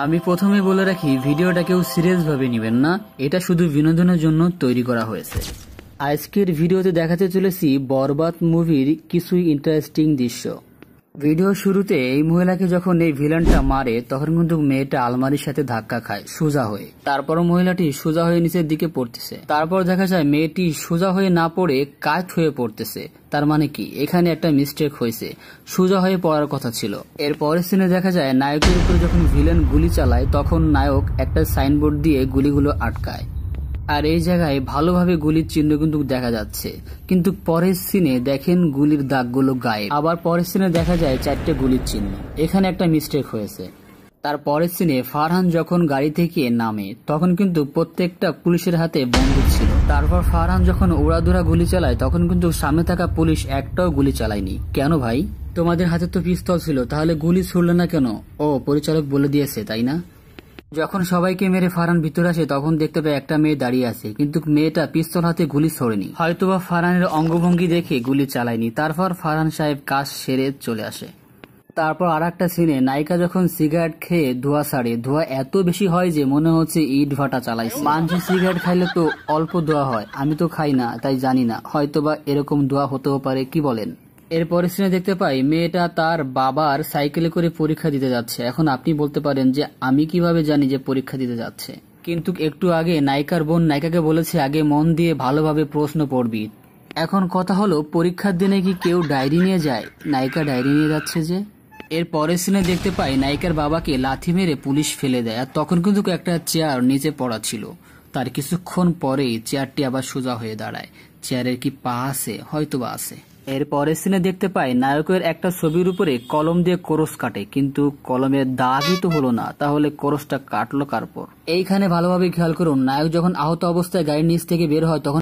আমি প্রথমে বলে রাখি, ভিডিওটা কেউ সিরিয়াস ভাবে নেবেন না, এটা শুধু বিনোদনের জন্য তৈরি করা হয়েছে। আজকের ভিডিওতে দেখাতে চলেছি বরবাদ মুভির কিছু ইন্টারেস্টিং দৃশ্য। ভিডিও শুরুতে এই মহিলাকে যখন এই ভিলেনটা মারে তখন কিন্তু মেয়েটা আলমারির সাথে ধাক্কা খায় সোজা হয়ে। তারপর মহিলাটি সোজা হয়ে নিচের দিকে পড়তেছে। তারপর দেখা যায় মেয়েটি সোজা হয়ে না পড়ে কাত হয়ে পড়তেছে। তার মানে কি, এখানে একটা মিস্টেক হয়েছে, সোজা হয়ে পড়ার কথা ছিল। এর পরের সিনে দেখা যায় নায়কের উপরে যখন ভিলেন গুলি চালায় তখন নায়ক একটা সাইনবোর্ড দিয়ে গুলিগুলো আটকায়। আর এই জায়গায় ভালোভাবে গুলির চিহ্ন কিন্তু দেখা যাচ্ছে, কিন্তু পরের সিনে দেখেন গুলির দাগগুলো গায়েব। আবার পরের সিনে দেখা যায় 4টে গুলির চিহ্ন। এখানে একটা মিস্টেক হয়েছে। তার পরের সিনে ফারহান যখন গাড়ি থেকে নামে তখন কিন্তু প্রত্যেকটা পুলিশের হাতে বন্দুক ছিল। তারপর ফারহান যখন উড়াধুরা গুলি চালায় তখন কিন্তু সামনে থাকা পুলিশ একটাও গুলি চালায়নি। কেন ভাই? তোমাদের হাতে তো পিস্তল ছিল, তাহলে গুলি ছুড়লে না কেন? ও, পরিচালক বলে দিয়েছে, তাই না? যখন সবাইকে মেরে ফারহান ভিতরে আসে তখন দেখতে পায় একটা মেয়ে দাঁড়িয়ে আছে, কিন্তু মেয়েটা পিস্তল হাতে গুলি ছোড়েনি। হয়তোবা ফারহানের অঙ্গভঙ্গি দেখে গুলি চালায়নি। তারপর ফারহান সাহেব কাজ সেরে চলে আসে। তারপর আর একটা সিনে নায়িকা যখন সিগারেট খেয়ে ধোঁয়া ছাড়ে, ধোঁয়া এত বেশি হয় যে মনে হচ্ছে ইট ভাটা চালাইছে। মানুষ সিগারেট খাইলে তো অল্প ধোঁয়া হয়, আমি তো খাই না তাই জানি না, হয়তোবা এরকম ধোঁয়া হতেও পারে, কি বলেন? এরপরে সিনে দেখতে পাই মেয়েটা তার বাবার সাইকেলে করে পরীক্ষা দিতে যাচ্ছে। এখন আপনি বলতে পারেন যে আমি কিভাবে জানি যে পরীক্ষা দিতে যাচ্ছে, কিন্তু একটু আগে নায়িকার বোন নায়িকাকে বলেছে আগে মন দিয়ে ভালোভাবে প্রশ্ন পড়বি। এখন কথা হলো, পরীক্ষার দিনে কি কেউ ডায়েরি নিয়ে যায়? নায়িকা ডায়েরি নিয়ে যাচ্ছে যে। এর পরের সিনে দেখতে পাই নায়িকার বাবাকে লাথি মেরে পুলিশ ফেলে দেয়, আর তখন কিন্তু একটা চেয়ার নিচে পড়া ছিল। তার কিছুক্ষণ পরেই চেয়ারটি আবার সোজা হয়ে দাঁড়ায়। চেয়ারের কি পা আছে? হয়তোবা আছে। এর পরের সিনে দেখতে পাই নায়কের একটা ছবির উপরে কলম দিয়ে ক্রস কাটে, কিন্তু কলমের দাগই তো হলো না, তাহলে ক্রসটা কাটলো কার পর? এইখানে ভালোভাবে খেয়াল করুন, নায়ক যখন আহত অবস্থায় গাড়ির নিচ থেকে বের হয় তখন